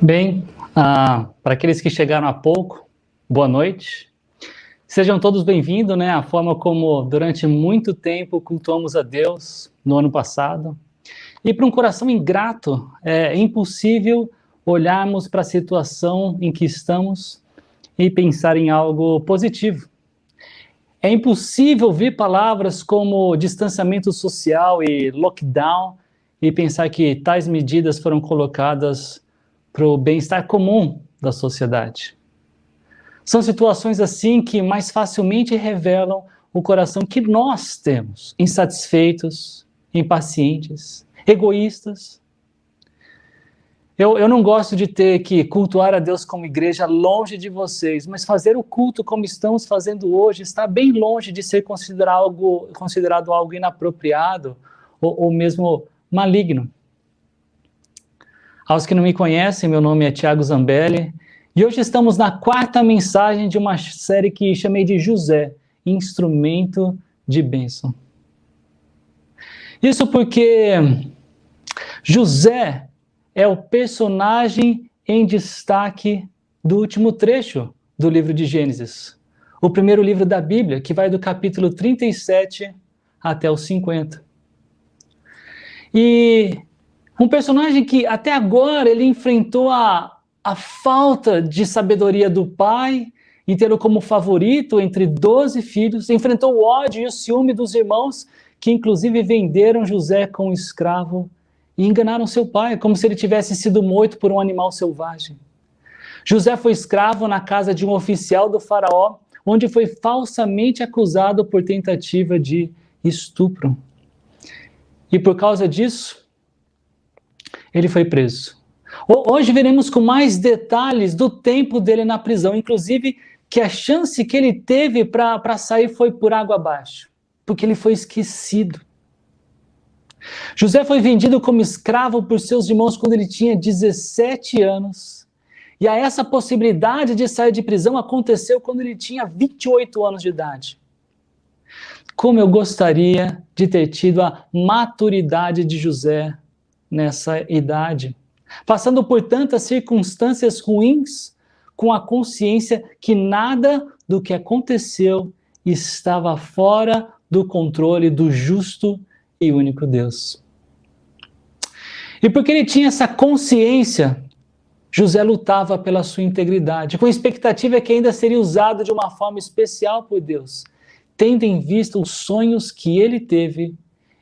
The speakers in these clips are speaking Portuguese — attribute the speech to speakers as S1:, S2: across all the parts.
S1: Bem, para aqueles que chegaram há pouco, boa noite. Sejam todos bem-vindos, né? A forma como durante muito tempo cultuamos a Deus no ano passado. E para um coração ingrato, é impossível olharmos para a situação em que estamos e pensar em algo positivo. É impossível ouvir palavras como distanciamento social e lockdown e pensar que tais medidas foram colocadas para o bem-estar comum da sociedade. São situações assim que mais facilmente revelam o coração que nós temos, insatisfeitos, impacientes, egoístas. Eu não gosto de ter que cultuar a Deus como igreja longe de vocês, mas fazer o culto como estamos fazendo hoje está bem longe de ser considerado algo inapropriado ou mesmo maligno. Aos que não me conhecem, meu nome é Thiago Zambelli e hoje estamos na 4ª mensagem de uma série que chamei de José, Instrumento de Bênção. Isso porque José é o personagem em destaque do último trecho do livro de Gênesis, o primeiro livro da Bíblia, que vai do capítulo 37 até o 50. E um personagem que até agora ele enfrentou a falta de sabedoria do pai e tê-lo como favorito entre 12 filhos, enfrentou o ódio e o ciúme dos irmãos, que inclusive venderam José como escravo e enganaram seu pai, como se ele tivesse sido morto por um animal selvagem. José foi escravo na casa de um oficial do faraó, onde foi falsamente acusado por tentativa de estupro. E por causa disso, ele foi preso. Hoje veremos com mais detalhes do tempo dele na prisão, inclusive que a chance que ele teve para sair foi por água abaixo, porque ele foi esquecido. José foi vendido como escravo por seus irmãos quando ele tinha 17 anos. E essa possibilidade de sair de prisão aconteceu quando ele tinha 28 anos de idade. Como eu gostaria de ter tido a maturidade de José nessa idade, passando por tantas circunstâncias ruins, com a consciência que nada do que aconteceu estava fora do controle do justo e único Deus. E porque ele tinha essa consciência, José lutava pela sua integridade, com a expectativa que ainda seria usado de uma forma especial por Deus, tendo em vista os sonhos que ele teve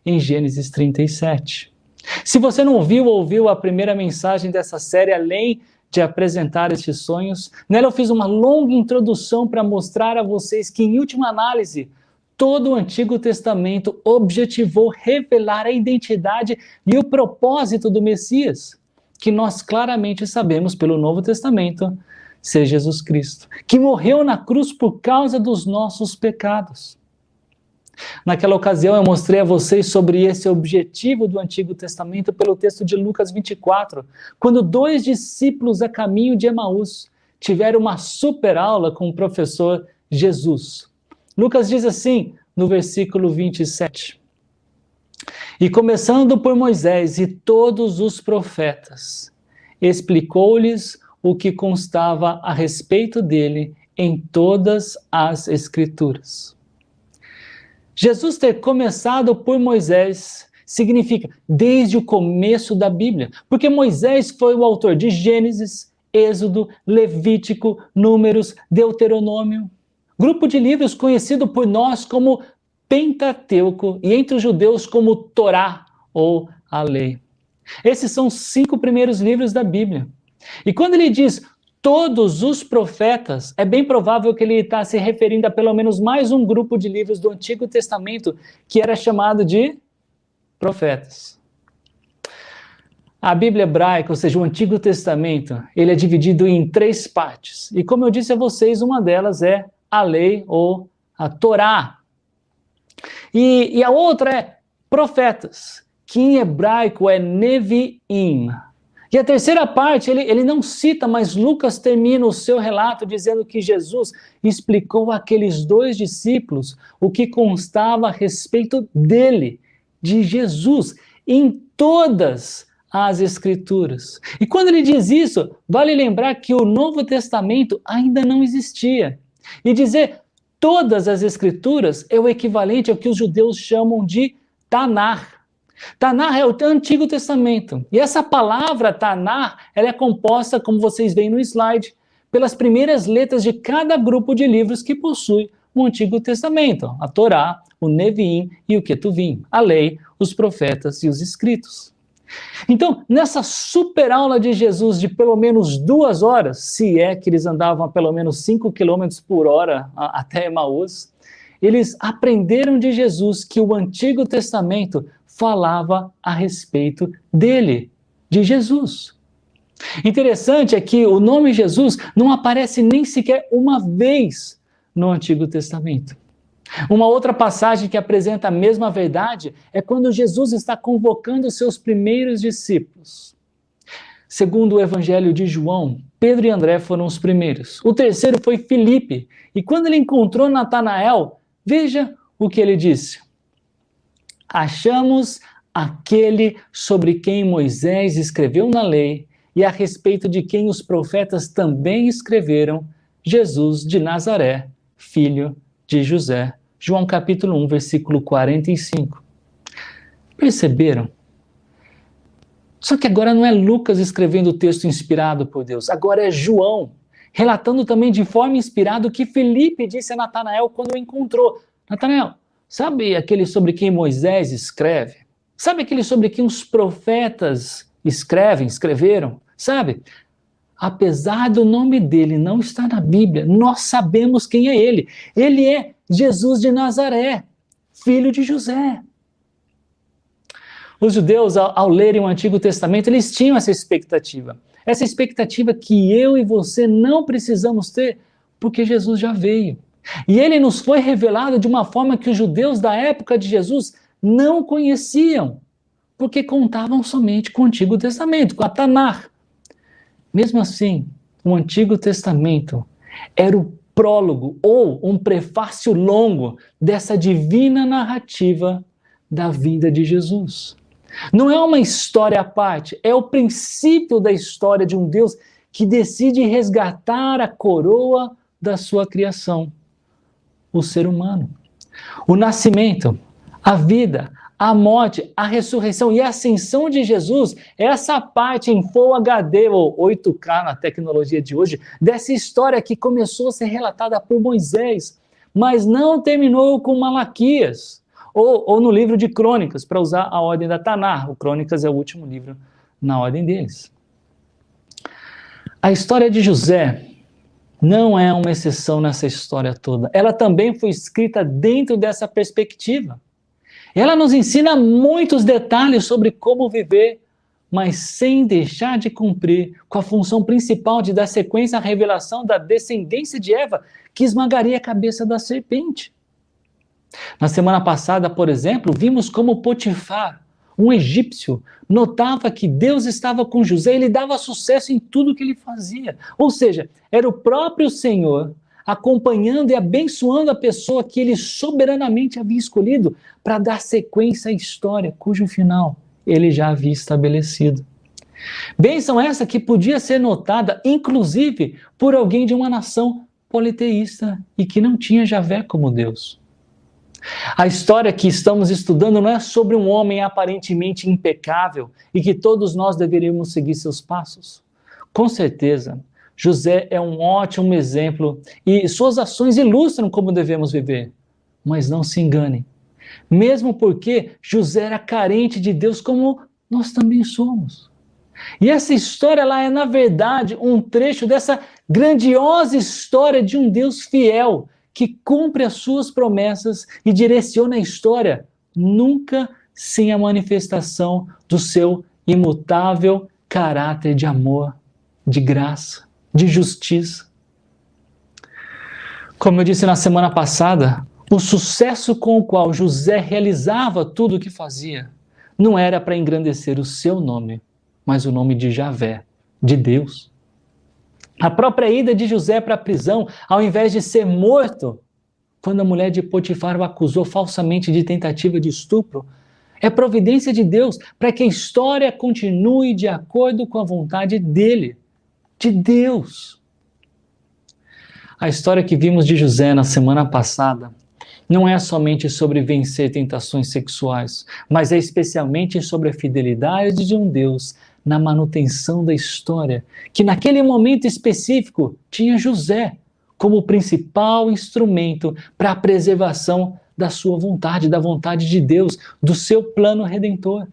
S1: em Gênesis 37. Se você não ouviu a primeira mensagem dessa série, além de apresentar estes sonhos, nela eu fiz uma longa introdução para mostrar a vocês que, em última análise, todo o Antigo Testamento objetivou revelar a identidade e o propósito do Messias, que nós claramente sabemos pelo Novo Testamento ser Jesus Cristo, que morreu na cruz por causa dos nossos pecados. Naquela ocasião eu mostrei a vocês sobre esse objetivo do Antigo Testamento pelo texto de Lucas 24, quando 2 discípulos a caminho de Emaús tiveram uma super aula com o professor Jesus. Lucas diz assim, no versículo 27, e começando por Moisés e todos os profetas, explicou-lhes o que constava a respeito dele em todas as Escrituras. Jesus ter começado por Moisés significa desde o começo da Bíblia, porque Moisés foi o autor de Gênesis, Êxodo, Levítico, Números, Deuteronômio, grupo de livros conhecido por nós como Pentateuco e entre os judeus como Torá ou a Lei. Esses são os 5 primeiros livros da Bíblia. E quando ele diz todos os profetas, é bem provável que ele está se referindo a pelo menos mais um grupo de livros do Antigo Testamento que era chamado de profetas. A Bíblia hebraica, ou seja, o Antigo Testamento, ele é dividido em 3 partes. E como eu disse a vocês, uma delas é a lei ou a Torá. E a outra é profetas, que em hebraico é Neviim. E a terceira parte, ele não cita, mas Lucas termina o seu relato dizendo que Jesus explicou àqueles 2 discípulos o que constava a respeito dele, de Jesus, em todas as Escrituras. E quando ele diz isso, vale lembrar que o Novo Testamento ainda não existia. E dizer todas as Escrituras é o equivalente ao que os judeus chamam de Tanar. Tanar é o Antigo Testamento. E essa palavra Tanar, ela é composta, como vocês veem no slide, pelas primeiras letras de cada grupo de livros que possui o Antigo Testamento. A Torá, o Neviim e o Ketuvim. A lei, os profetas e os escritos. Então, nessa super aula de Jesus de pelo menos 2 horas, se é que eles andavam a pelo menos 5 km por hora até Emaús, eles aprenderam de Jesus que o Antigo Testamento falava a respeito dele, de Jesus. Interessante é que o nome Jesus não aparece nem sequer uma vez no Antigo Testamento. Uma outra passagem que apresenta a mesma verdade é quando Jesus está convocando os seus primeiros discípulos. Segundo o Evangelho de João, Pedro e André foram os primeiros. O terceiro foi Filipe. E quando ele encontrou Natanael, veja o que ele disse. Achamos aquele sobre quem Moisés escreveu na lei e a respeito de quem os profetas também escreveram, Jesus de Nazaré, filho de José. João capítulo 1, versículo 45. Perceberam? Só que agora não é Lucas escrevendo o texto inspirado por Deus, agora é João, relatando também de forma inspirada o que Filipe disse a Natanael quando o encontrou. Natanael, sabe aquele sobre quem Moisés escreve? Sabe aquele sobre quem os profetas escreveram? Sabe? Apesar do nome dele não estar na Bíblia, nós sabemos quem é ele. Ele é Jesus de Nazaré, filho de José. Os judeus, ao lerem o Antigo Testamento, eles tinham essa expectativa. Essa expectativa que eu e você não precisamos ter, porque Jesus já veio. E ele nos foi revelado de uma forma que os judeus da época de Jesus não conheciam, porque contavam somente com o Antigo Testamento, com a Tanar. Mesmo assim, o Antigo Testamento era o prólogo ou um prefácio longo dessa divina narrativa da vida de Jesus. Não é uma história à parte, é o princípio da história de um Deus que decide resgatar a coroa da sua criação, o ser humano. O nascimento, a vida, a morte, a ressurreição e a ascensão de Jesus, essa parte em Full HD ou 8K na tecnologia de hoje, dessa história que começou a ser relatada por Moisés, mas não terminou com Malaquias, ou no livro de Crônicas, para usar a ordem da Tanar. O Crônicas é o último livro na ordem deles. A história de José não é uma exceção nessa história toda. Ela também foi escrita dentro dessa perspectiva. Ela nos ensina muitos detalhes sobre como viver, mas sem deixar de cumprir com a função principal de dar sequência à revelação da descendência de Eva, que esmagaria a cabeça da serpente. Na semana passada, por exemplo, vimos como Potifar, um egípcio, notava que Deus estava com José e ele dava sucesso em tudo que ele fazia. Ou seja, era o próprio Senhor acompanhando e abençoando a pessoa que ele soberanamente havia escolhido para dar sequência à história, cujo final ele já havia estabelecido. Bênção essa que podia ser notada, inclusive, por alguém de uma nação politeísta e que não tinha Javé como Deus. A história que estamos estudando não é sobre um homem aparentemente impecável e que todos nós deveríamos seguir seus passos. Com certeza, José é um ótimo exemplo e suas ações ilustram como devemos viver. Mas não se engane, mesmo porque José era carente de Deus como nós também somos. E essa história ela é, na verdade, um trecho dessa grandiosa história de um Deus fiel, que cumpre as suas promessas e direciona a história, nunca sem a manifestação do seu imutável caráter de amor, de graça, de justiça. Como eu disse na semana passada, o sucesso com o qual José realizava tudo o que fazia não era para engrandecer o seu nome, mas o nome de Javé, de Deus. A própria ida de José para a prisão, ao invés de ser morto, quando a mulher de Potifar o acusou falsamente de tentativa de estupro, É providência de Deus para que a história continue de acordo com a vontade dele, de Deus. A história que vimos de José na semana passada não é somente sobre vencer tentações sexuais, mas é especialmente sobre a fidelidade de um Deus na manutenção da história, que naquele momento específico tinha José como principal instrumento para a preservação da sua vontade, da vontade de Deus, do seu plano redentor.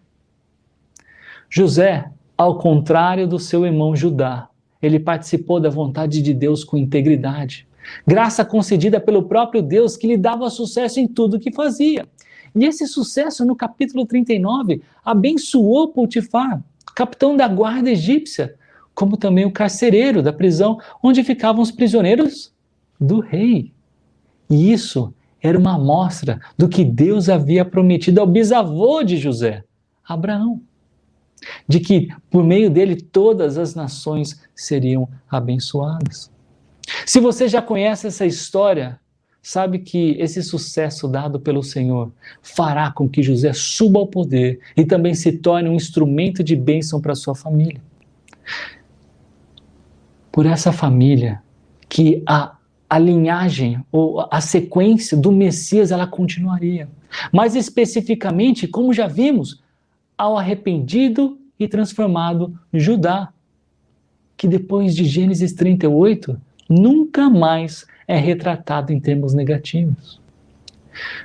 S1: José, ao contrário do seu irmão Judá, ele participou da vontade de Deus com integridade. Graça concedida pelo próprio Deus que lhe dava sucesso em tudo que fazia. E esse sucesso, no capítulo 39, abençoou Potifar, capitão da guarda egípcia, como também o carcereiro da prisão, onde ficavam os prisioneiros do rei. E isso era uma amostra do que Deus havia prometido ao bisavô de José, Abraão, de que por meio dele todas as nações seriam abençoadas. Se você já conhece essa história, sabe que esse sucesso dado pelo Senhor fará com que José suba ao poder e também se torne um instrumento de bênção para sua família. Por essa família que a linhagem ou a sequência do Messias ela continuaria. Mais especificamente, como já vimos, ao arrependido e transformado Judá, que depois de Gênesis 38 nunca mais é retratado em termos negativos.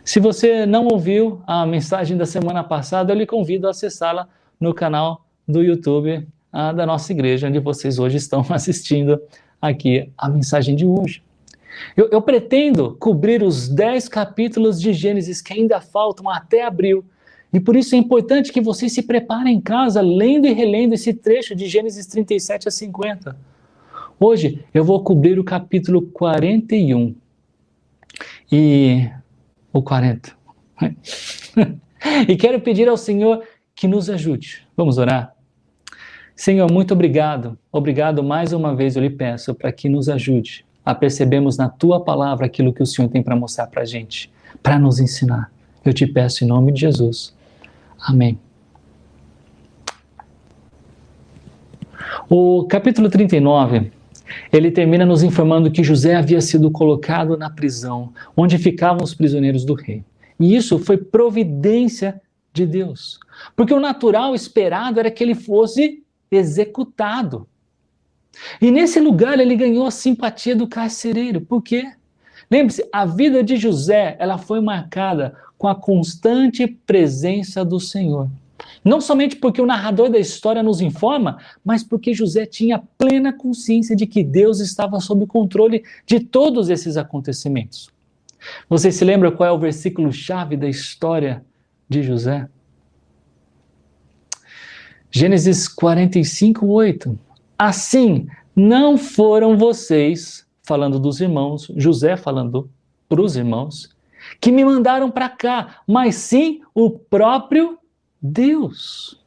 S1: Se você não ouviu a mensagem da semana passada, eu lhe convido a acessá-la no canal do YouTube da nossa igreja, onde vocês hoje estão assistindo aqui a mensagem de hoje. Eu pretendo cobrir os 10 capítulos de Gênesis que ainda faltam até abril, e por isso é importante que vocês se preparem em casa, lendo e relendo esse trecho de Gênesis 37 a 50. Hoje eu vou cobrir o capítulo 41 e o 40. E quero pedir ao Senhor que nos ajude. Vamos orar? Senhor, muito obrigado. Obrigado mais uma vez eu lhe peço para que nos ajude a percebermos na tua palavra aquilo que o Senhor tem para mostrar para a gente, para nos ensinar. Eu te peço em nome de Jesus. Amém. O capítulo 39, ele termina nos informando que José havia sido colocado na prisão, onde ficavam os prisioneiros do rei. E isso foi providência de Deus. Porque o natural esperado era que ele fosse executado. E nesse lugar ele ganhou a simpatia do carcereiro. Por quê? Lembre-se, a vida de José ela foi marcada com a constante presença do Senhor. Não somente porque o narrador da história nos informa, mas porque José tinha plena consciência de que Deus estava sob o controle de todos esses acontecimentos. Você se lembra qual é o versículo-chave da história de José? Gênesis 45, 8. Assim, não foram vocês, falando dos irmãos, José falando para os irmãos, que me mandaram para cá, mas sim o próprio Deus.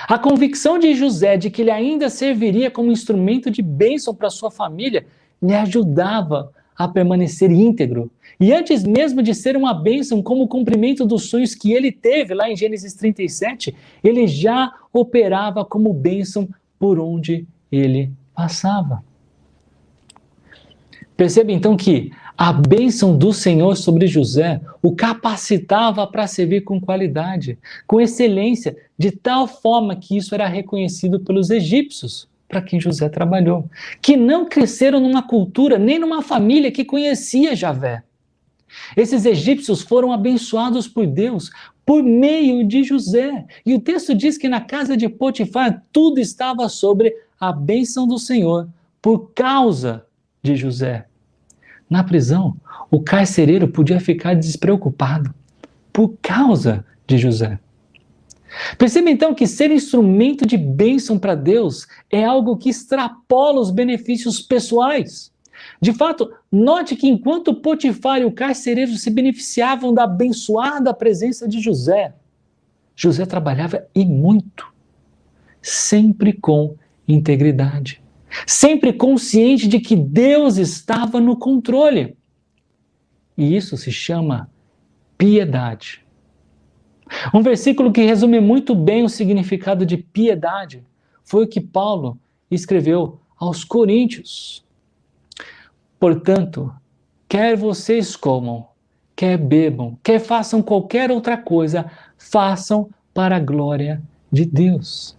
S1: A convicção de José de que ele ainda serviria como instrumento de bênção para sua família lhe ajudava a permanecer íntegro. E antes mesmo de ser uma bênção como cumprimento dos sonhos que ele teve lá em Gênesis 37, ele já operava como bênção por onde ele passava. Perceba então que a bênção do Senhor sobre José o capacitava para servir com qualidade, com excelência, de tal forma que isso era reconhecido pelos egípcios, para quem José trabalhou, que não cresceram numa cultura, nem numa família que conhecia Javé. Esses egípcios foram abençoados por Deus por meio de José. E o texto diz que na casa de Potifar tudo estava sobre a bênção do Senhor por causa de José. Na prisão, o carcereiro podia ficar despreocupado por causa de José. Perceba então que ser instrumento de bênção para Deus é algo que extrapola os benefícios pessoais. De fato, note que enquanto Potifar e o carcereiro se beneficiavam da abençoada presença de José, José trabalhava e muito, sempre com integridade, sempre consciente de que Deus estava no controle. E isso se chama piedade. Um versículo que resume muito bem o significado de piedade foi o que Paulo escreveu aos Coríntios. Portanto, quer vocês comam, quer bebam, quer façam qualquer outra coisa, façam para a glória de Deus.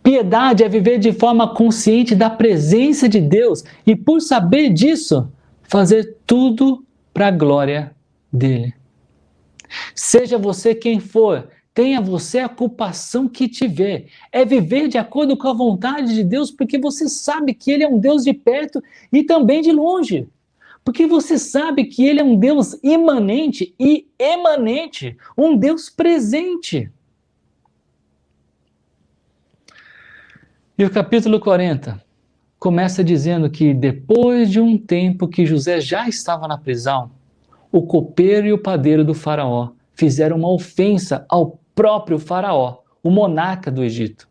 S1: Piedade é viver de forma consciente da presença de Deus e, por saber disso, fazer tudo para a glória dele. Seja você quem for, tenha você a ocupação que tiver. É viver de acordo com a vontade de Deus, porque você sabe que Ele é um Deus de perto e também de longe. Porque você sabe que Ele é um Deus imanente e emanente, um Deus presente. E o capítulo 40 começa dizendo que depois de um tempo que José já estava na prisão, o copeiro e o padeiro do faraó fizeram uma ofensa ao próprio faraó, o monarca do Egito.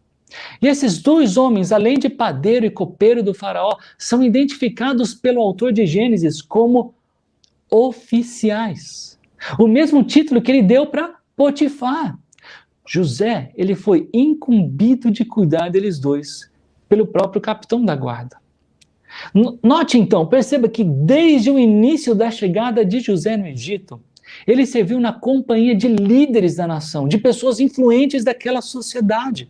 S1: E esses dois homens, além de padeiro e copeiro do faraó, são identificados pelo autor de Gênesis como oficiais. O mesmo título que ele deu para Potifar. José, ele foi incumbido de cuidar deles dois pelo próprio capitão da guarda. Note então, perceba que desde o início da chegada de José no Egito, ele serviu na companhia de líderes da nação, de pessoas influentes daquela sociedade.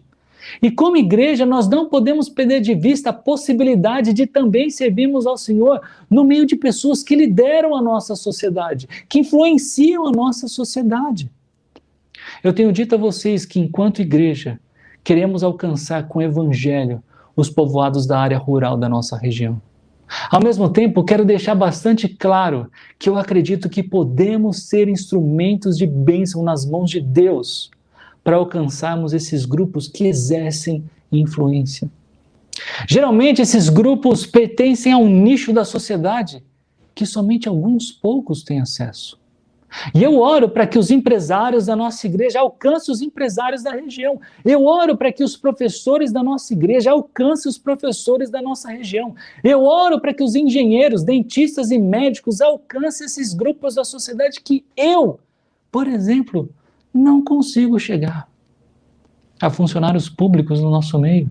S1: E como igreja, nós não podemos perder de vista a possibilidade de também servirmos ao Senhor no meio de pessoas que lideram a nossa sociedade, que influenciam a nossa sociedade. Eu tenho dito a vocês que, enquanto igreja, queremos alcançar com o evangelho os povoados da área rural da nossa região. Ao mesmo tempo, quero deixar bastante claro que eu acredito que podemos ser instrumentos de bênção nas mãos de Deus para alcançarmos esses grupos que exercem influência. Geralmente, esses grupos pertencem a um nicho da sociedade que somente alguns poucos têm acesso. E eu oro para que os empresários da nossa igreja alcancem os empresários da região. Eu oro para que os professores da nossa igreja alcancem os professores da nossa região. Eu oro para que os engenheiros, dentistas e médicos alcancem esses grupos da sociedade que eu, por exemplo, não consigo chegar. A funcionários públicos no nosso meio.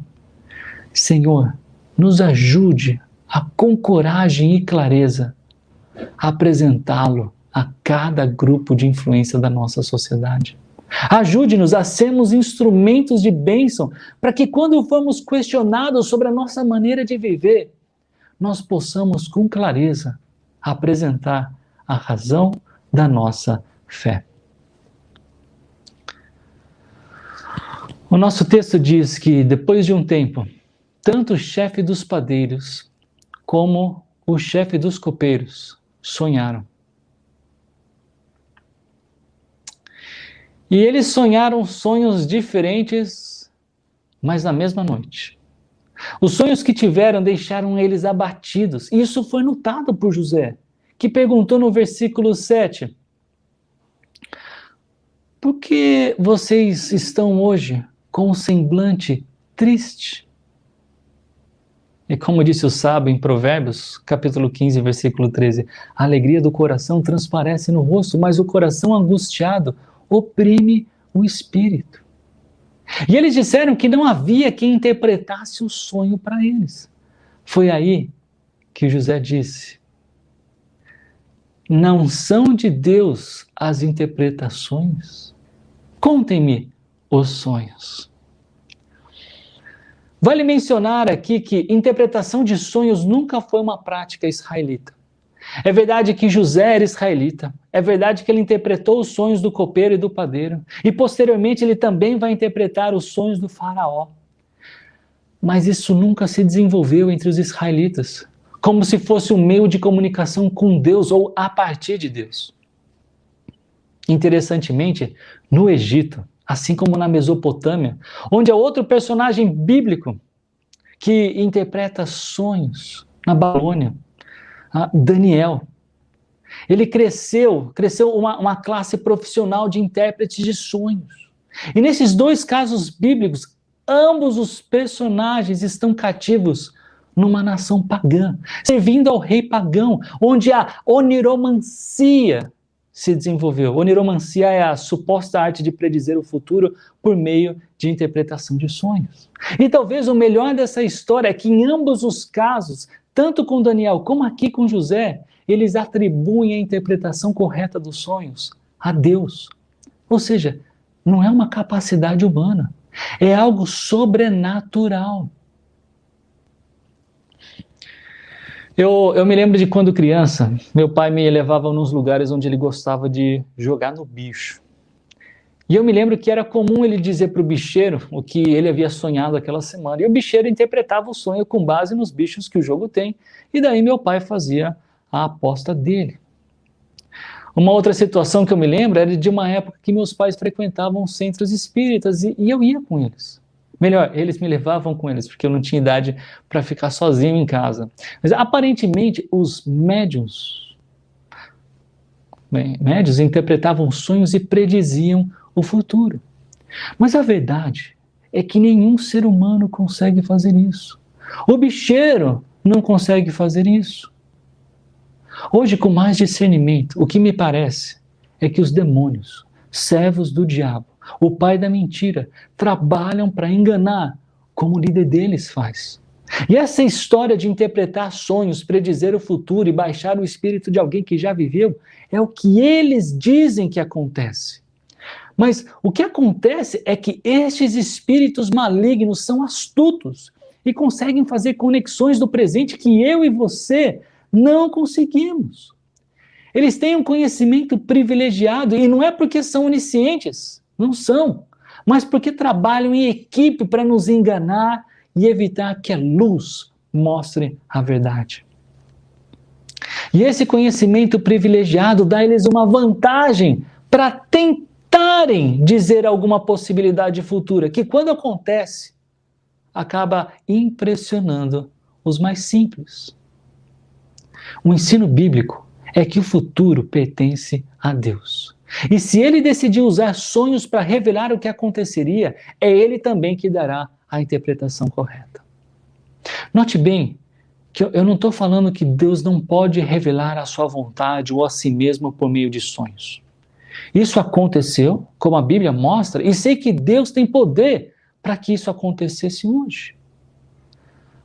S1: Senhor, nos ajude a, com coragem e clareza, a apresentá-lo a cada grupo de influência da nossa sociedade. Ajude-nos a sermos instrumentos de bênção, para que quando formos questionados sobre a nossa maneira de viver, nós possamos com clareza apresentar a razão da nossa fé. O nosso texto diz que depois de um tempo, tanto o chefe dos padeiros como o chefe dos copeiros sonharam. E eles sonharam sonhos diferentes, mas na mesma noite. Os sonhos que tiveram deixaram eles abatidos. E isso foi notado por José, que perguntou no versículo 7. Por que vocês estão hoje com um semblante triste? E como disse o sábio em Provérbios, capítulo 15, versículo 13, a alegria do coração transparece no rosto, mas o coração angustiado oprime o espírito. E eles disseram que não havia quem interpretasse o sonho para eles. Foi aí que José disse: não são de Deus as interpretações? Contem-me os sonhos. Vale mencionar aqui que interpretação de sonhos nunca foi uma prática israelita. É verdade que José era israelita, é verdade que ele interpretou os sonhos do copeiro e do padeiro, e posteriormente ele também vai interpretar os sonhos do faraó. Mas isso nunca se desenvolveu entre os israelitas, como se fosse um meio de comunicação com Deus ou a partir de Deus. Interessantemente, no Egito, assim como na Mesopotâmia, onde há outro personagem bíblico que interpreta sonhos, na Babilônia, Daniel. Ele cresceu uma classe profissional de intérpretes de sonhos. E nesses dois casos bíblicos, ambos os personagens estão cativos numa nação pagã, servindo ao rei pagão, onde a oniromancia se desenvolveu. Oniromancia é a suposta arte de predizer o futuro por meio de interpretação de sonhos. E talvez o melhor dessa história é que em ambos os casos, tanto com Daniel como aqui com José, eles atribuem a interpretação correta dos sonhos a Deus. Ou seja, não é uma capacidade humana, é algo sobrenatural. Eu me lembro de quando criança, meu pai me levava nos lugares onde ele gostava de jogar no bicho. E eu me lembro que era comum ele dizer para o bicheiro o que ele havia sonhado aquela semana. E o bicheiro interpretava o sonho com base nos bichos que o jogo tem. E daí meu pai fazia a aposta dele. Uma outra situação que eu me lembro era de uma época que meus pais frequentavam centros espíritas e eu ia com eles. Melhor, eles me levavam com eles, porque eu não tinha idade para ficar sozinho em casa. Mas aparentemente os médiuns interpretavam sonhos e prediziam o futuro. Mas a verdade é que nenhum ser humano consegue fazer isso. O bicheiro não consegue fazer isso. Hoje, com mais discernimento, o que me parece é que os demônios, servos do diabo, o pai da mentira, trabalham para enganar, como o líder deles faz. E essa história de interpretar sonhos, predizer o futuro e baixar o espírito de alguém que já viveu, é o que eles dizem que acontece. Mas o que acontece é que estes espíritos malignos são astutos e conseguem fazer conexões do presente que eu e você não conseguimos. Eles têm um conhecimento privilegiado e não é porque são oniscientes, não são, mas porque trabalham em equipe para nos enganar e evitar que a luz mostre a verdade. E esse conhecimento privilegiado dá-lhes uma vantagem para tentarem dizer alguma possibilidade futura, que quando acontece, acaba impressionando os mais simples. O ensino bíblico é que o futuro pertence a Deus. E se ele decidir usar sonhos para revelar o que aconteceria, é ele também que dará a interpretação correta. Note bem que eu não estou falando que Deus não pode revelar a sua vontade ou a si mesmo por meio de sonhos. Isso aconteceu, como a Bíblia mostra, e sei que Deus tem poder para que isso acontecesse hoje.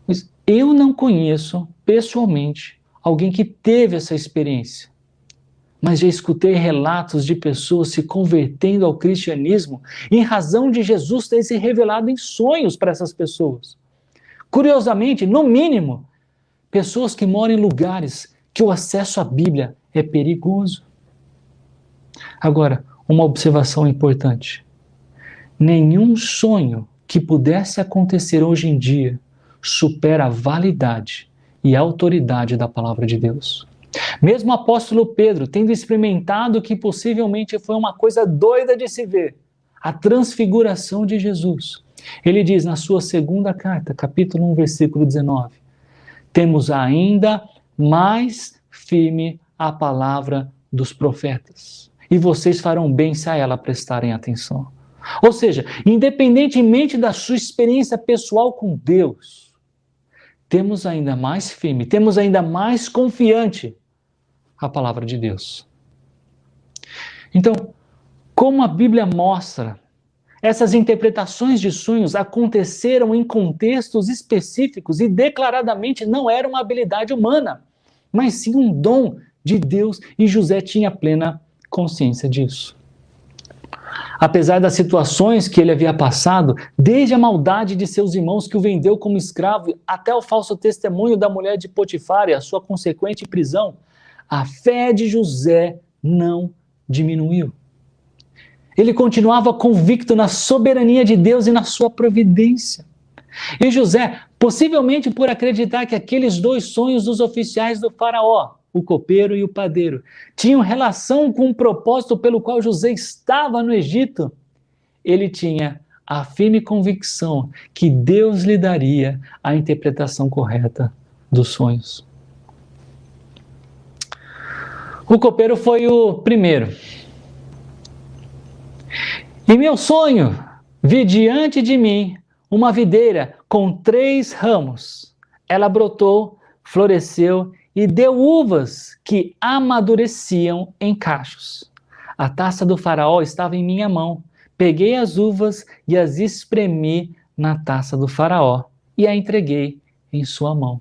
S1: Mas eu não conheço pessoalmente alguém que teve essa experiência. Mas já escutei relatos de pessoas se convertendo ao cristianismo em razão de Jesus ter se revelado em sonhos para essas pessoas. Curiosamente, no mínimo, pessoas que moram em lugares que o acesso à Bíblia é perigoso. Agora, uma observação importante. Nenhum sonho que pudesse acontecer hoje em dia supera a validade e a autoridade da palavra de Deus. Mesmo o apóstolo Pedro, tendo experimentado que possivelmente foi uma coisa doida de se ver, a transfiguração de Jesus, ele diz na sua segunda carta, capítulo 1, versículo 19, temos ainda mais firme a palavra dos profetas, e vocês farão bem se a ela prestarem atenção. Ou seja, independentemente da sua experiência pessoal com Deus, temos ainda mais firme, temos ainda mais confiante a palavra de Deus. Então, como a Bíblia mostra, essas interpretações de sonhos aconteceram em contextos específicos e declaradamente não era uma habilidade humana, mas sim um dom de Deus, e José tinha plena consciência disso. Apesar das situações que ele havia passado, desde a maldade de seus irmãos que o vendeu como escravo, até o falso testemunho da mulher de Potifar e a sua consequente prisão, a fé de José não diminuiu. Ele continuava convicto na soberania de Deus e na sua providência. E José, possivelmente por acreditar que aqueles dois sonhos dos oficiais do faraó, o copeiro e o padeiro, tinham relação com o propósito pelo qual José estava no Egito, ele tinha a firme convicção que Deus lhe daria a interpretação correta dos sonhos. O copeiro foi o primeiro. Em meu sonho, vi diante de mim uma videira com 3 ramos. Ela brotou, floresceu e deu uvas que amadureciam em cachos. A taça do faraó estava em minha mão. Peguei as uvas e as espremi na taça do faraó e a entreguei em sua mão.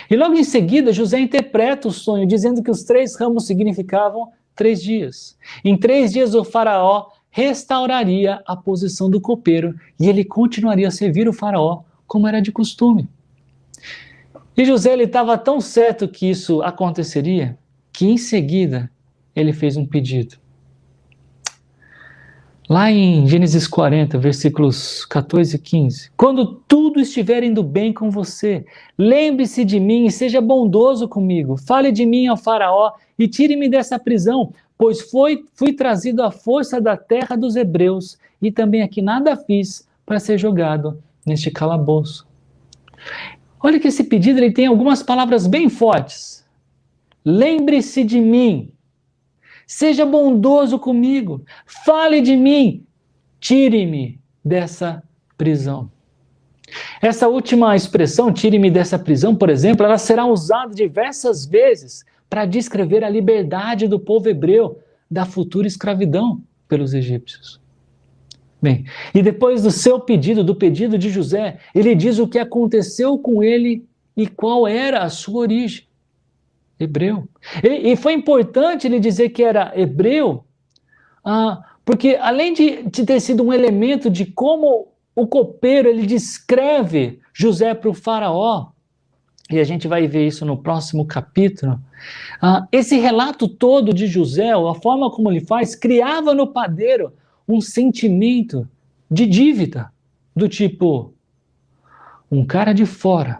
S1: E logo em seguida, José interpreta o sonho, dizendo que os 3 ramos significavam 3 dias. Em 3 dias, o faraó restauraria a posição do copeiro e ele continuaria a servir o faraó como era de costume. E José estava tão certo que isso aconteceria, que em seguida ele fez um pedido. Lá em Gênesis 40, versículos 14 e 15. Quando tudo estiver indo bem com você, lembre-se de mim e seja bondoso comigo. Fale de mim ao faraó e tire-me dessa prisão, pois fui trazido à força da terra dos hebreus e também aqui nada fiz para ser jogado neste calabouço. Olha que esse pedido ele tem algumas palavras bem fortes. Lembre-se de mim. Seja bondoso comigo, fale de mim, tire-me dessa prisão. Essa última expressão, tire-me dessa prisão, por exemplo, ela será usada diversas vezes para descrever a liberdade do povo hebreu da futura escravidão pelos egípcios. Bem, e depois do seu pedido, do pedido de José, ele diz o que aconteceu com ele e qual era a sua origem. Hebreu. E foi importante ele dizer que era hebreu, porque além de ter sido um elemento de como o copeiro ele descreve José para o faraó, e a gente vai ver isso no próximo capítulo, esse relato todo de José, a forma como ele faz, criava no padeiro um sentimento de dívida, do tipo, um cara de fora,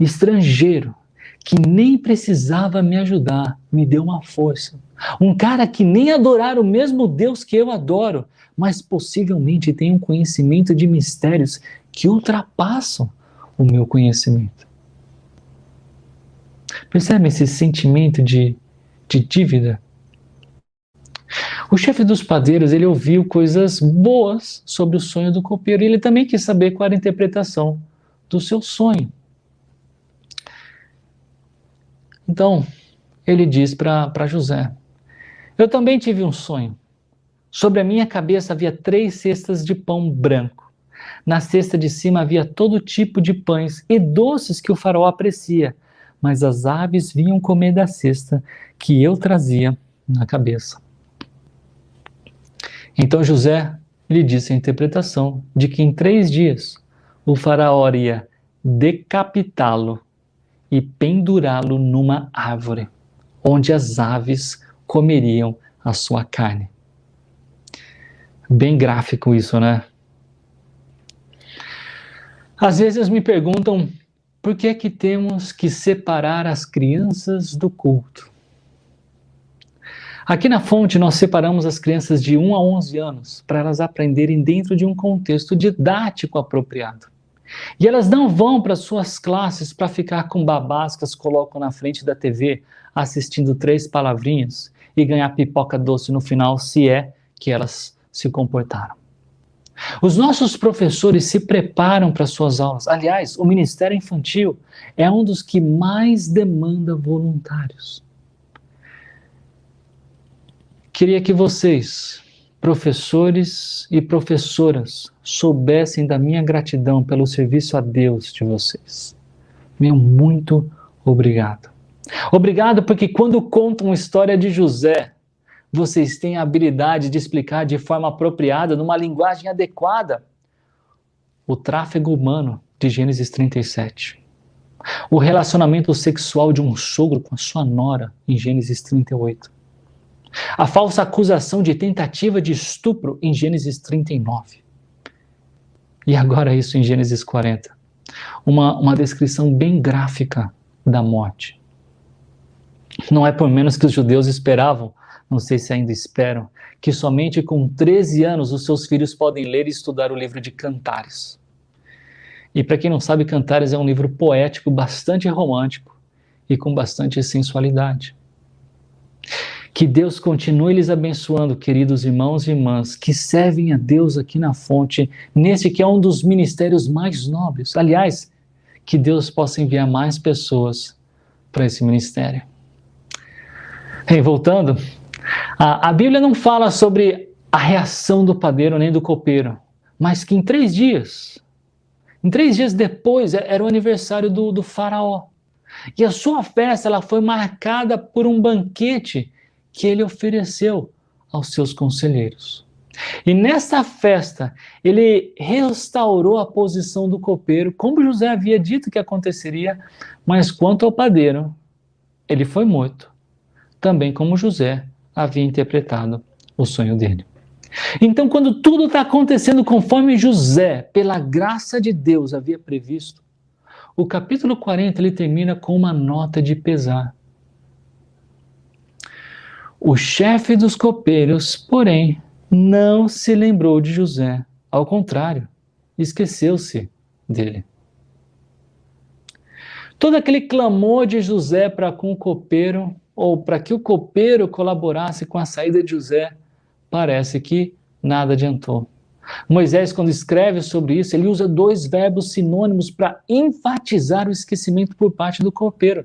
S1: estrangeiro, que nem precisava me ajudar, me deu uma força. Um cara que nem adorar o mesmo Deus que eu adoro, mas possivelmente tem um conhecimento de mistérios que ultrapassam o meu conhecimento. Percebe esse sentimento de dívida? O chefe dos padeiros, ele ouviu coisas boas sobre o sonho do copeiro e ele também quis saber qual era a interpretação do seu sonho. Então, ele diz para José, eu também tive um sonho. Sobre a minha cabeça havia 3 cestas de pão branco. Na cesta de cima havia todo tipo de pães e doces que o faraó aprecia, mas as aves vinham comer da cesta que eu trazia na cabeça. Então José lhe disse a interpretação de que em 3 dias o faraó iria decapitá-lo e pendurá-lo numa árvore, onde as aves comeriam a sua carne. Bem gráfico isso, né? Às vezes me perguntam por que é que temos que separar as crianças do culto. Aqui na fonte nós separamos as crianças de 1 a 11 anos para elas aprenderem dentro de um contexto didático apropriado. E elas não vão para suas classes para ficar com babás que as colocam na frente da TV assistindo 3 palavrinhas e ganhar pipoca doce no final, se é que elas se comportaram. Os nossos professores se preparam para suas aulas. Aliás, o Ministério Infantil é um dos que mais demanda voluntários. Queria que vocês, professores e professoras, soubessem da minha gratidão pelo serviço a Deus de vocês. Meu muito obrigado. Obrigado porque quando contam a história de José, vocês têm a habilidade de explicar de forma apropriada, numa linguagem adequada, o tráfego humano de Gênesis 37. O relacionamento sexual de um sogro com a sua nora em Gênesis 38. A falsa acusação de tentativa de estupro em Gênesis 39. E agora isso em Gênesis 40. Uma descrição bem gráfica da morte. Não é por menos que os judeus esperavam, não sei se ainda esperam, que somente com 13 anos os seus filhos podem ler e estudar o livro de Cantares. E para quem não sabe, Cantares é um livro poético, bastante romântico e com bastante sensualidade. Que Deus continue lhes abençoando, queridos irmãos e irmãs, que servem a Deus aqui na fonte, nesse que é um dos ministérios mais nobres. Aliás, que Deus possa enviar mais pessoas para esse ministério. E voltando, a Bíblia não fala sobre a reação do padeiro nem do copeiro, mas que em 3 dias depois, era o aniversário do faraó. E a sua festa ela foi marcada por um banquete que ele ofereceu aos seus conselheiros. E nessa festa, ele restaurou a posição do copeiro, como José havia dito que aconteceria, mas quanto ao padeiro, ele foi morto, também como José havia interpretado o sonho dele. Então, quando tudo está acontecendo conforme José, pela graça de Deus, havia previsto, o capítulo 40 ele termina com uma nota de pesar. O chefe dos copeiros, porém, não se lembrou de José. Ao contrário, esqueceu-se dele. Todo aquele clamor de José para com o copeiro, ou para que o copeiro colaborasse com a saída de José, parece que nada adiantou. Moisés, quando escreve sobre isso, ele usa 2 verbos sinônimos para enfatizar o esquecimento por parte do copeiro.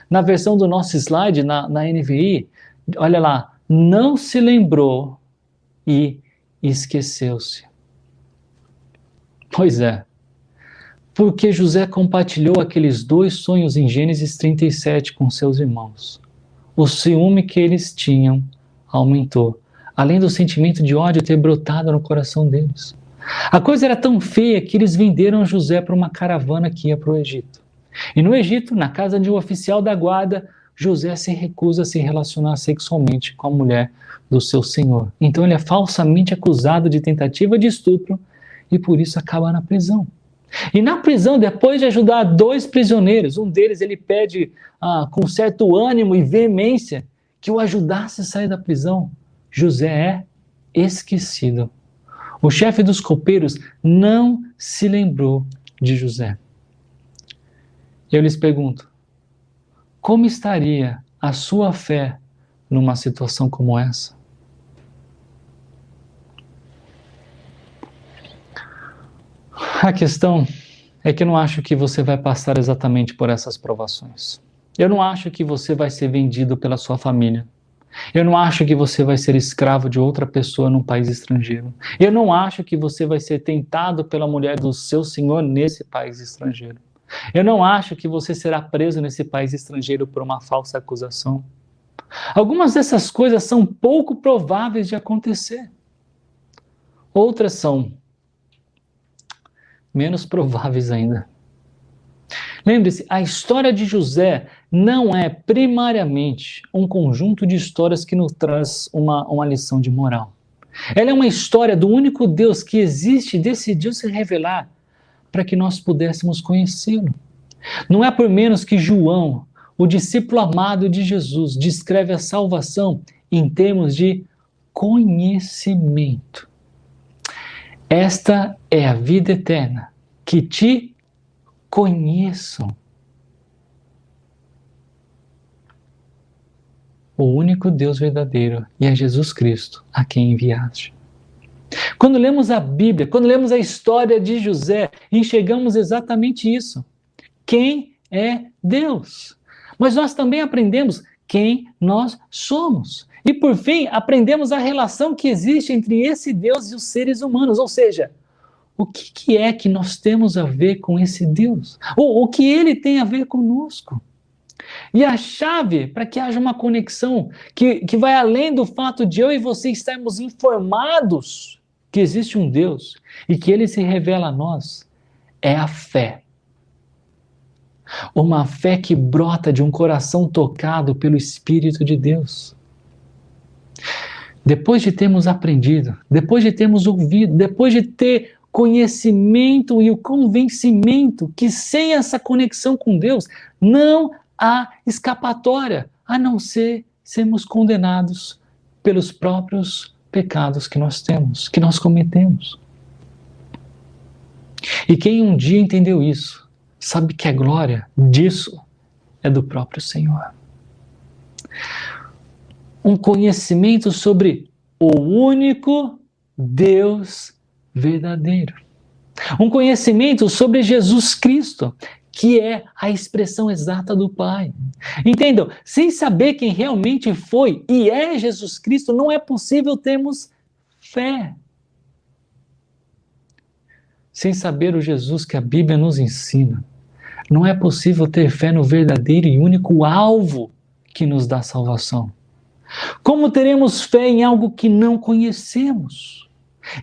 S1: Na versão do nosso slide, na NVI, olha lá, não se lembrou e esqueceu-se. Pois é, porque José compartilhou aqueles 2 sonhos em Gênesis 37 com seus irmãos. O ciúme que eles tinham aumentou, além do sentimento de ódio ter brotado no coração deles. A coisa era tão feia que eles venderam José para uma caravana que ia para o Egito. E no Egito, na casa de um oficial da guarda, José se recusa a se relacionar sexualmente com a mulher do seu senhor. Então ele é falsamente acusado de tentativa de estupro e por isso acaba na prisão. E na prisão, depois de ajudar 2 prisioneiros, um deles ele pede com certo ânimo e veemência que o ajudasse a sair da prisão. José é esquecido. O chefe dos copeiros não se lembrou de José. Eu lhes pergunto, como estaria a sua fé numa situação como essa? A questão é que eu não acho que você vai passar exatamente por essas provações. Eu não acho que você vai ser vendido pela sua família. Eu não acho que você vai ser escravo de outra pessoa num país estrangeiro. Eu não acho que você vai ser tentado pela mulher do seu senhor nesse país estrangeiro. Eu não acho que você será preso nesse país estrangeiro por uma falsa acusação. Algumas dessas coisas são pouco prováveis de acontecer. Outras são menos prováveis ainda. Lembre-se, a história de José não é primariamente um conjunto de histórias que nos traz uma lição de moral. Ela é uma história do único Deus que existe e decidiu se revelar para que nós pudéssemos conhecê-lo. Não é por menos que João, o discípulo amado de Jesus, descreve a salvação em termos de conhecimento. Esta é a vida eterna, que te conheçam. O único Deus verdadeiro e a Jesus Cristo, a quem enviaste. Quando lemos a Bíblia, quando lemos a história de José, enxergamos exatamente isso. Quem é Deus? Mas nós também aprendemos quem nós somos. E por fim, aprendemos a relação que existe entre esse Deus e os seres humanos, ou seja, o que é que nós temos a ver com esse Deus? Ou o que ele tem a ver conosco? E a chave para que haja uma conexão que vai além do fato de eu e você estarmos informados que existe um Deus e que ele se revela a nós, é a fé. Uma fé que brota de um coração tocado pelo Espírito de Deus. Depois de termos aprendido, depois de termos ouvido, depois de ter conhecimento e o convencimento que sem essa conexão com Deus não há escapatória, a não ser sermos condenados pelos próprios pecados que nós temos, que nós cometemos. E quem um dia entendeu isso, sabe que a glória disso é do próprio Senhor. Um conhecimento sobre o único Deus verdadeiro. Um conhecimento sobre Jesus Cristo, que é a expressão exata do Pai. Entendam, sem saber quem realmente foi e é Jesus Cristo, não é possível termos fé. Sem saber o Jesus que a Bíblia nos ensina, não é possível ter fé no verdadeiro e único alvo que nos dá salvação. Como teremos fé em algo que não conhecemos?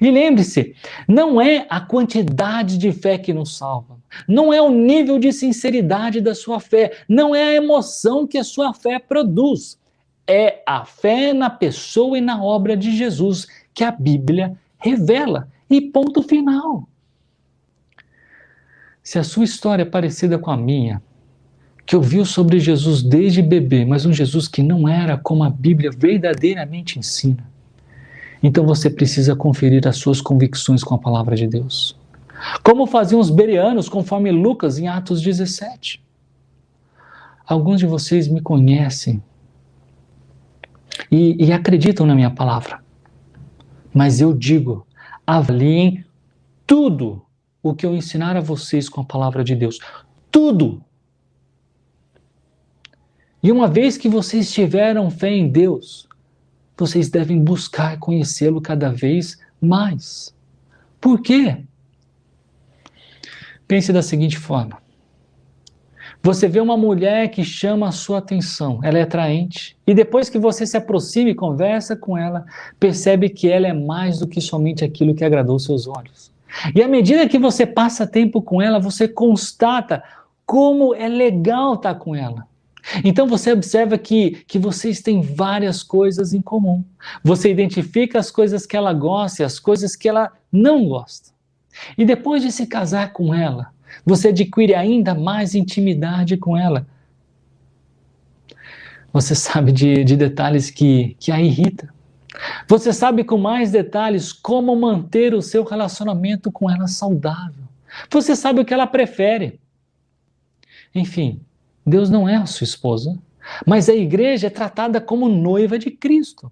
S1: E lembre-se, não é a quantidade de fé que nos salva, não é o nível de sinceridade da sua fé, não é a emoção que a sua fé produz, é a fé na pessoa e na obra de Jesus que a Bíblia revela. E ponto final. Se a sua história é parecida com a minha, que ouviu sobre Jesus desde bebê, mas um Jesus que não era como a Bíblia verdadeiramente ensina, então você precisa conferir as suas convicções com a palavra de Deus. Como faziam os bereanos, conforme Lucas em Atos 17. Alguns de vocês me conhecem e acreditam na minha palavra. Mas eu digo, avaliem tudo o que eu ensinar a vocês com a palavra de Deus. Tudo! E uma vez que vocês tiveram fé em Deus, vocês devem buscar conhecê-lo cada vez mais. Por quê? Pense da seguinte forma. Você vê uma mulher que chama a sua atenção, ela é atraente, e depois que você se aproxima e conversa com ela, percebe que ela é mais do que somente aquilo que agradou seus olhos. E à medida que você passa tempo com ela, você constata como é legal estar com ela. Então você observa que vocês têm várias coisas em comum. Você identifica as coisas que ela gosta e as coisas que ela não gosta. E depois de se casar com ela, você adquire ainda mais intimidade com ela. Você sabe de detalhes que a irrita. Você sabe com mais detalhes como manter o seu relacionamento com ela saudável. Você sabe o que ela prefere. Enfim, Deus não é a sua esposa, mas a igreja é tratada como noiva de Cristo.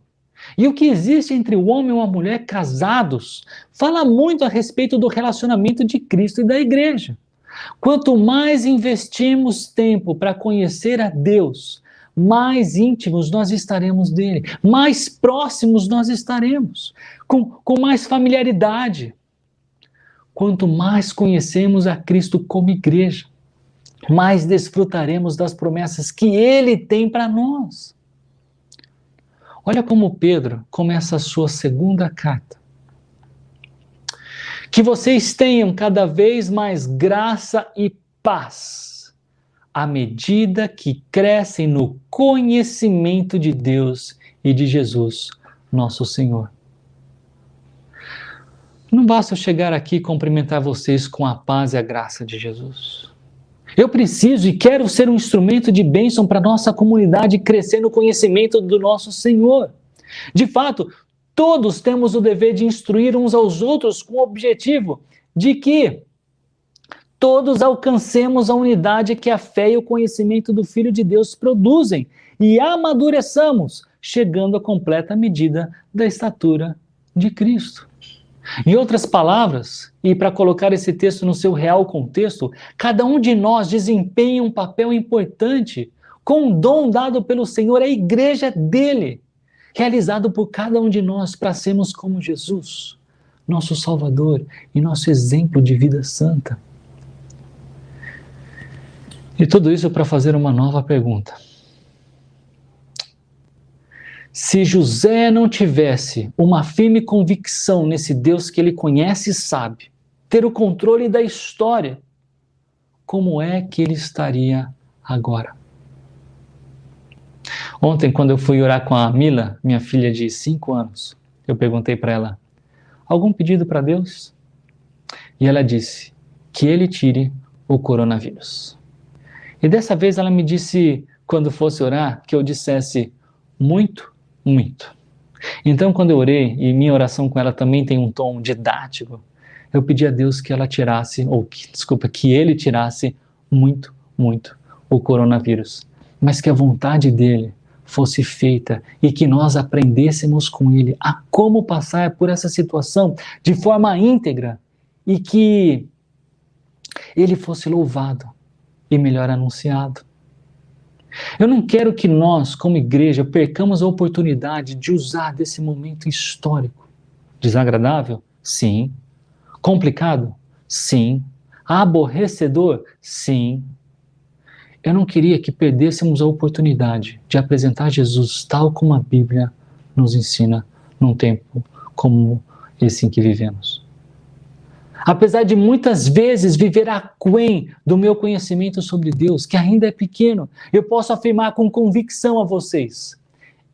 S1: E o que existe entre o homem e uma mulher casados fala muito a respeito do relacionamento de Cristo e da igreja. Quanto mais investimos tempo para conhecer a Deus, mais íntimos nós estaremos dele, mais próximos nós estaremos, com mais familiaridade. Quanto mais conhecemos a Cristo como igreja, mais desfrutaremos das promessas que ele tem para nós. Olha como Pedro começa a sua segunda carta. Que vocês tenham cada vez mais graça e paz, à medida que crescem no conhecimento de Deus e de Jesus, nosso Senhor. Não basta eu chegar aqui e cumprimentar vocês com a paz e a graça de Jesus. Eu preciso e quero ser um instrumento de bênção para a nossa comunidade crescer no conhecimento do nosso Senhor. De fato, todos temos o dever de instruir uns aos outros com o objetivo de que todos alcancemos a unidade que a fé e o conhecimento do Filho de Deus produzem e amadureçamos, chegando à completa medida da estatura de Cristo. Em outras palavras, e para colocar esse texto no seu real contexto, cada um de nós desempenha um papel importante com um dom dado pelo Senhor à igreja dele, realizado por cada um de nós para sermos como Jesus, nosso Salvador e nosso exemplo de vida santa. E tudo isso para fazer uma nova pergunta. Se José não tivesse uma firme convicção nesse Deus que ele conhece e sabe, ter o controle da história, como é que ele estaria agora? Ontem, quando eu fui orar com a Mila, minha filha de 5 anos, eu perguntei para ela, algum pedido para Deus? E ela disse, que ele tire o coronavírus. E dessa vez ela me disse, quando fosse orar, que eu dissesse muito. Então, quando eu orei, e minha oração com ela também tem um tom didático, eu pedi a Deus que ela tirasse, que ele tirasse muito o coronavírus. Mas que a vontade dele fosse feita e que nós aprendêssemos com ele a como passar por essa situação de forma íntegra e que ele fosse louvado e melhor anunciado. Eu não quero que nós, como igreja, percamos a oportunidade de usar desse momento histórico. Desagradável? Sim. Complicado? Sim. Aborrecedor? Sim. Eu não queria que perdêssemos a oportunidade de apresentar Jesus tal como a Bíblia nos ensina num tempo como esse em que vivemos. Apesar de muitas vezes viver aquém do meu conhecimento sobre Deus, que ainda é pequeno, eu posso afirmar com convicção a vocês: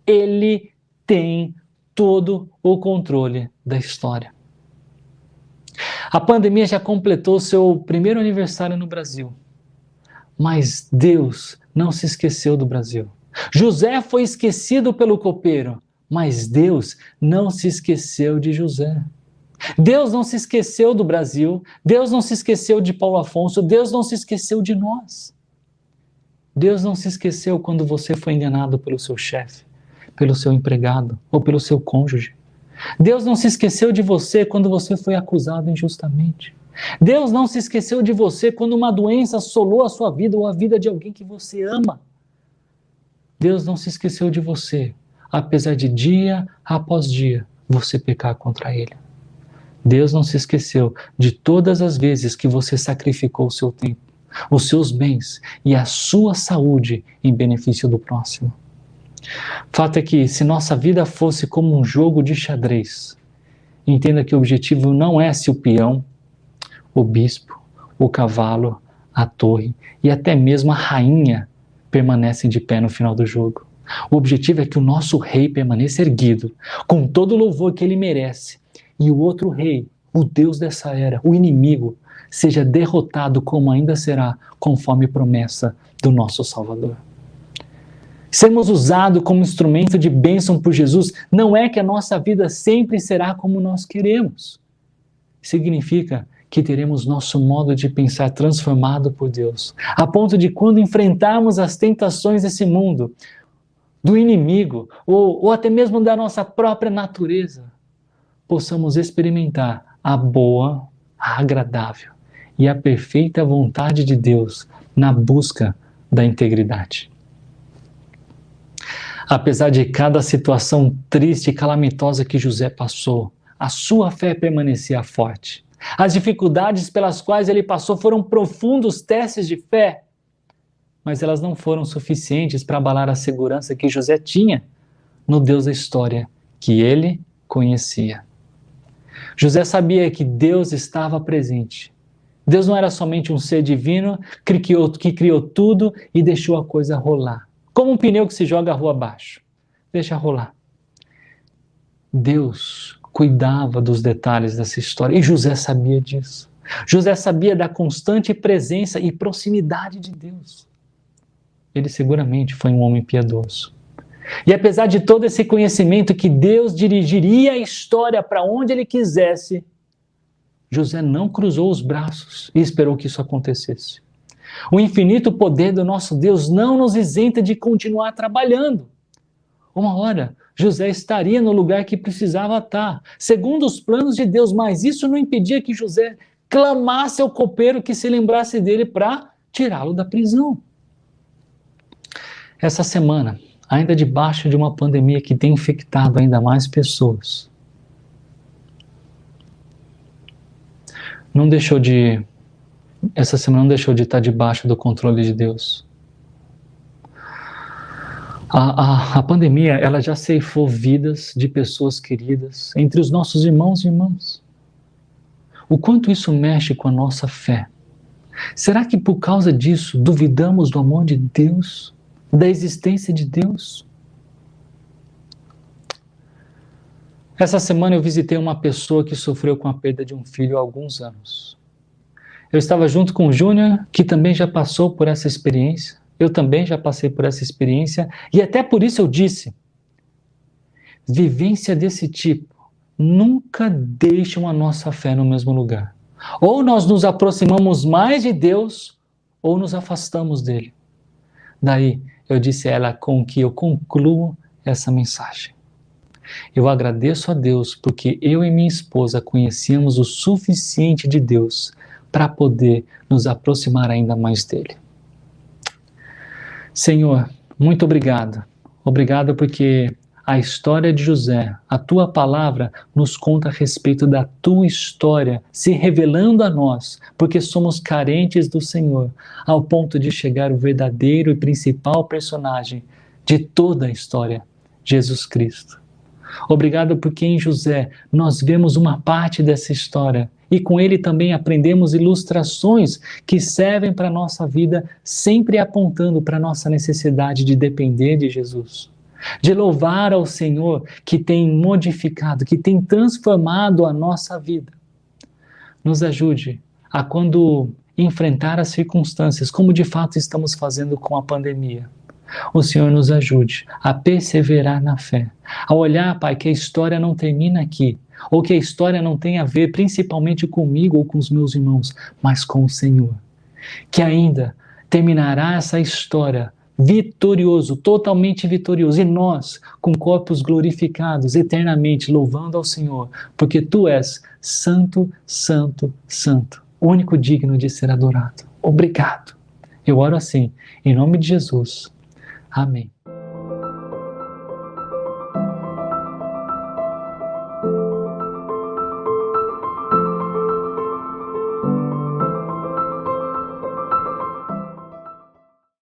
S1: Ele tem todo o controle da história. A pandemia já completou seu primeiro aniversário no Brasil. Mas Deus não se esqueceu do Brasil. José foi esquecido pelo copeiro, mas Deus não se esqueceu de José. Deus não se esqueceu do Brasil, Deus não se esqueceu de Paulo Afonso, Deus não se esqueceu de nós. Deus não se esqueceu quando você foi enganado pelo seu chefe, pelo seu empregado ou pelo seu cônjuge. Deus não se esqueceu de você quando você foi acusado injustamente. Deus não se esqueceu de você quando uma doença assolou a sua vida ou a vida de alguém que você ama. Deus não se esqueceu de você, apesar de dia após dia você pecar contra Ele. Deus não se esqueceu de todas as vezes que você sacrificou o seu tempo, os seus bens e a sua saúde em benefício do próximo. Fato é que, se nossa vida fosse como um jogo de xadrez, entenda que o objetivo não é se o peão, o bispo, o cavalo, a torre e até mesmo a rainha permanecem de pé no final do jogo. O objetivo é que o nosso rei permaneça erguido, com todo o louvor que ele merece, e o outro rei, o Deus dessa era, o inimigo, seja derrotado como ainda será, conforme promessa do nosso Salvador. Sermos usados como instrumento de bênção por Jesus não é que a nossa vida sempre será como nós queremos. Significa que teremos nosso modo de pensar transformado por Deus, a ponto de quando enfrentarmos as tentações desse mundo, do inimigo, ou até mesmo da nossa própria natureza, possamos experimentar a boa, a agradável e a perfeita vontade de Deus na busca da integridade. Apesar de cada situação triste e calamitosa que José passou, a sua fé permanecia forte. As dificuldades pelas quais ele passou foram profundos testes de fé, mas elas não foram suficientes para abalar a segurança que José tinha no Deus da história que ele conhecia. José sabia que Deus estava presente. Deus não era somente um ser divino que criou tudo e deixou a coisa rolar. Como um pneu que se joga a rua abaixo. Deixa rolar. Deus cuidava dos detalhes dessa história e José sabia disso. José sabia da constante presença e proximidade de Deus. Ele seguramente foi um homem piedoso. E apesar de todo esse conhecimento que Deus dirigiria a história para onde ele quisesse, José não cruzou os braços e esperou que isso acontecesse. O infinito poder do nosso Deus não nos isenta de continuar trabalhando. Uma hora, José estaria no lugar que precisava estar, segundo os planos de Deus, mas isso não impedia que José clamasse ao copeiro que se lembrasse dele para tirá-lo da prisão. Essa semana, ainda debaixo de uma pandemia que tem infectado ainda mais pessoas, essa semana não deixou de estar debaixo do controle de Deus. A pandemia, ela já ceifou vidas de pessoas queridas entre os nossos irmãos e irmãs. O quanto isso mexe com a nossa fé? Será que por causa disso duvidamos do amor de Deus, da existência de Deus? Essa semana eu visitei uma pessoa que sofreu com a perda de um filho há alguns anos. Eu estava junto com o Júnior, que também já passou por essa experiência. Eu também já passei por essa experiência. E até por isso eu disse, vivência desse tipo nunca deixam a nossa fé no mesmo lugar. Ou nós nos aproximamos mais de Deus, ou nos afastamos dele. Daí eu disse a ela com que eu concluo essa mensagem. Eu agradeço a Deus porque eu e minha esposa conhecíamos o suficiente de Deus para poder nos aproximar ainda mais dele. Senhor, muito obrigado. Obrigado porque a história de José, a tua palavra nos conta a respeito da tua história, se revelando a nós, porque somos carentes do Senhor, ao ponto de chegar o verdadeiro e principal personagem de toda a história, Jesus Cristo. Obrigado porque em José nós vemos uma parte dessa história e com ele também aprendemos ilustrações que servem para a nossa vida, sempre apontando para a nossa necessidade de depender de Jesus. De louvar ao Senhor que tem modificado, que tem transformado a nossa vida. Nos ajude a, quando enfrentar as circunstâncias, como de fato estamos fazendo com a pandemia, o Senhor nos ajude a perseverar na fé, a olhar, Pai, que a história não termina aqui, ou que a história não tem a ver principalmente comigo ou com os meus irmãos, mas com o Senhor. Que ainda terminará essa história vitorioso, totalmente vitorioso, e nós, com corpos glorificados eternamente, louvando ao Senhor, porque Tu és santo, santo, santo, único digno de ser adorado. Obrigado. Eu oro assim, em nome de Jesus. Amém.